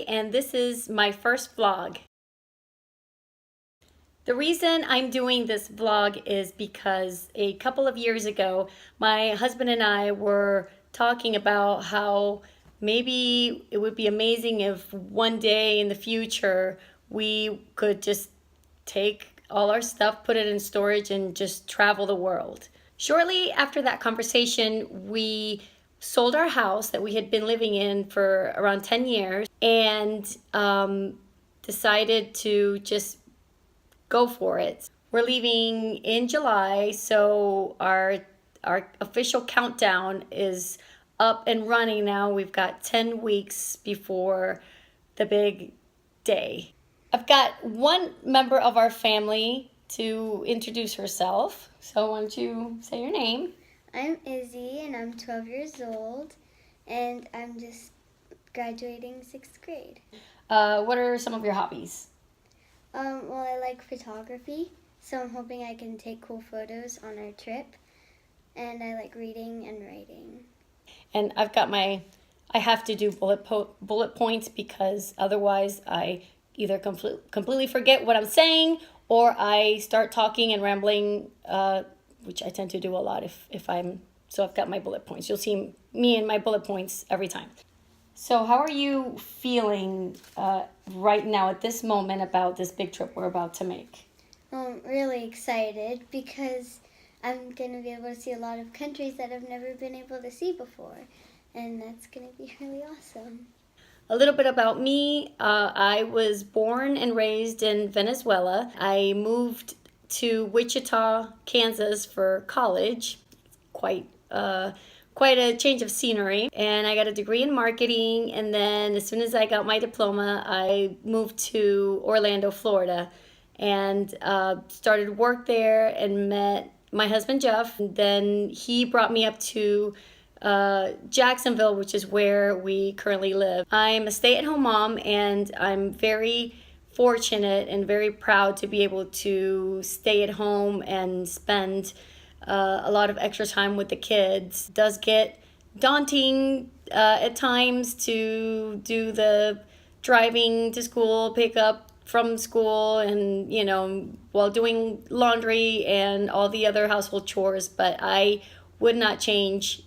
Leslie, and this is my first vlog. The reason I'm doing this vlog is because a couple of years ago, my husband and I were talking about how maybe it would be amazing if one day in the future we could just take all our stuff, put it in storage, and just travel the world. Shortly after that conversation, we sold our house that we had been living in for around 10 years and decided to just go for it. We're leaving in July, so our official countdown is up and running now. We've got 10 weeks before the big day. I've got one member of our family to introduce herself. So why don't you say your name? I'm Izzy, and I'm 12 years old, and I'm just graduating 6th grade. What are some of your hobbies? Well, I like photography, so I'm hoping I can take cool photos on our trip, and I like reading and writing. And I've got I have to do bullet points because otherwise I either completely forget what I'm saying or I start talking and rambling, which I tend to do a lot so I've got my bullet points. You'll see me and my bullet points every time. So how are you feeling right now at this moment about this big trip we're about to make? I'm really excited because I'm going to be able to see a lot of countries that I've never been able to see before, and that's going to be really awesome. A little bit about me. I was born and raised in Venezuela. I moved to Wichita, Kansas for college. Quite a change of scenery. And I got a degree in marketing. And then as soon as I got my diploma, I moved to Orlando, Florida, and started work there and met my husband, Jeff. And then he brought me up to Jacksonville, which is where we currently live. I'm a stay-at-home mom, and I'm very fortunate and very proud to be able to stay at home and spend a lot of extra time with the kids. It does get daunting at times to do the driving to school, pick up from school, and while doing laundry and all the other household chores, but I would not change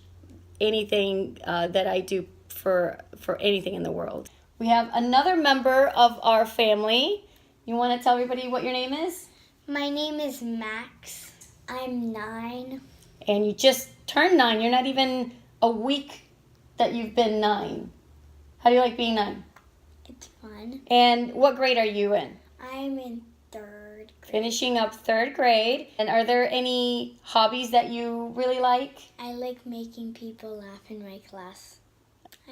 anything that I do for anything in the world. We have another member of our family. You want to tell everybody what your name is? My name is Max. I'm 9. And you just turned 9. You're not even a week that you've been 9. How do you like being 9? It's fun. And what grade are you in? I'm in 3rd grade. Finishing up 3rd grade. And are there any hobbies that you really like? I like making people laugh in my class.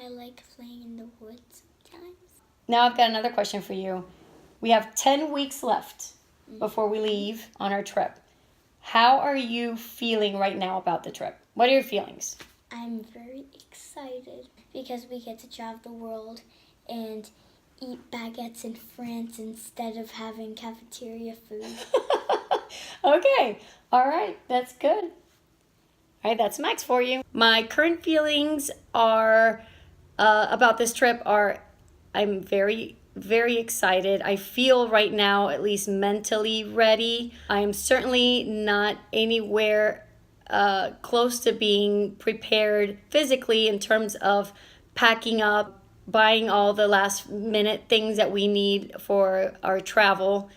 I like playing in the woods sometimes. Now I've got another question for you. We have 10 weeks left before we leave on our trip. How are you feeling right now about the trip? What are your feelings? I'm very excited because we get to travel the world and eat baguettes in France instead of having cafeteria food. Okay. All right. That's good. All right. That's Max for you. My current feelings are about this trip are I'm very, very excited. I feel right now, at least mentally ready. I'm certainly not anywhere close to being prepared physically in terms of packing up, buying all the last minute things that we need for our travel.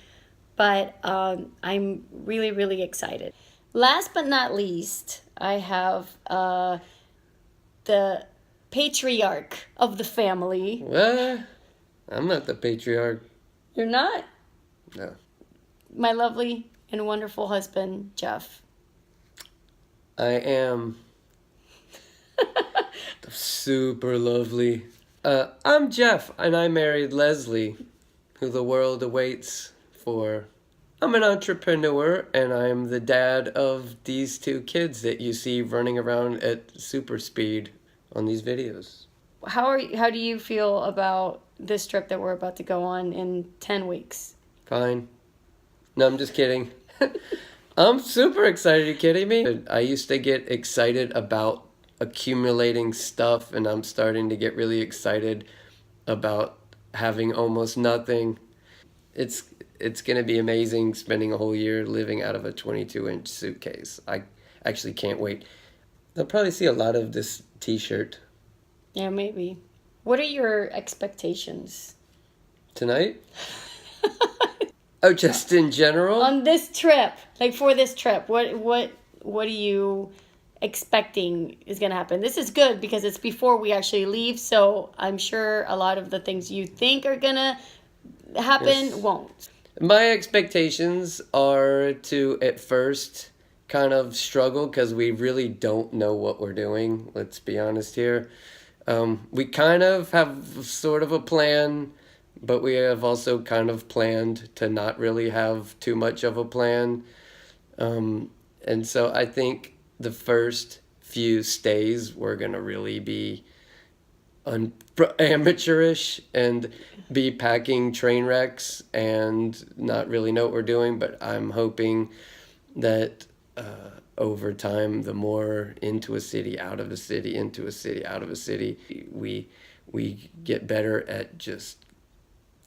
But I'm really, really excited. Last but not least, I have the patriarch of the family. What? I'm not the patriarch. You're not? No. My lovely and wonderful husband, Jeff. I am super lovely. I'm Jeff, and I married Leslie, who the world awaits for. I'm an entrepreneur, and I'm the dad of these 2 kids that you see running around at super speed on these videos. How do you feel about this trip that we're about to go on in 10 weeks? Fine. No, I'm just kidding. I'm super excited. Are you kidding me? I used to get excited about accumulating stuff, and I'm starting to get really excited about having almost nothing. It's going to be amazing spending a whole year living out of a 22-inch suitcase. I actually can't wait. They'll probably see a lot of this t-shirt Yeah, maybe. What are your expectations? tonight. Oh, just in general? On this trip, like for this trip, what are you expecting is going to happen? This is good because it's before we actually leave, so I'm sure a lot of the things you think are going to happen Yes. won't. My expectations are to, at first, kind of struggle because we really don't know what we're doing. Let's be honest here. We kind of have sort of a plan, but we have also kind of planned to not really have too much of a plan. And so I think the first few stays we're going to really be amateurish and be packing train wrecks and not really know what we're doing. But I'm hoping that over time, the more into a city, out of a city, into a city, out of a city, we get better at just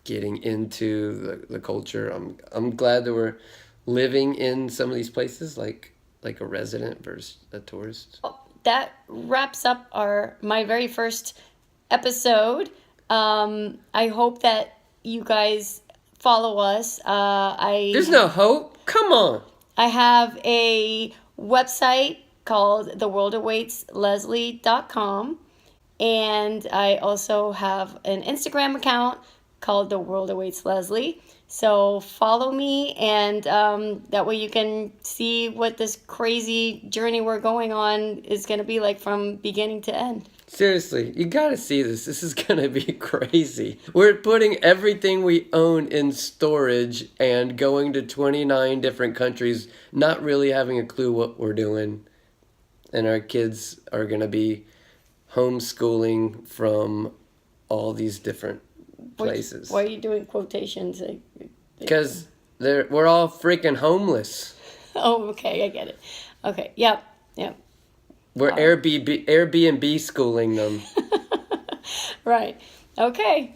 getting into the culture. I'm glad that we're living in some of these places like a resident versus a tourist. That wraps up my very first episode. I hope that you guys follow us. There's no hope. Come on. I have a website called TheWorldAwaitsLesley.com, and I also have an Instagram account called TheWorldAwaitsLesley. So follow me, and that way you can see what this crazy journey we're going on is going to be like from beginning to end. Seriously, you gotta see this. This is gonna be crazy. We're putting everything we own in storage and going to 29 different countries, not really having a clue what we're doing. And our kids are gonna be homeschooling from all these different places. Why are you doing quotations? Because we're all freaking homeless. Oh, okay, I get it. Okay, yep. We're Airbnb schooling them. Right. Okay.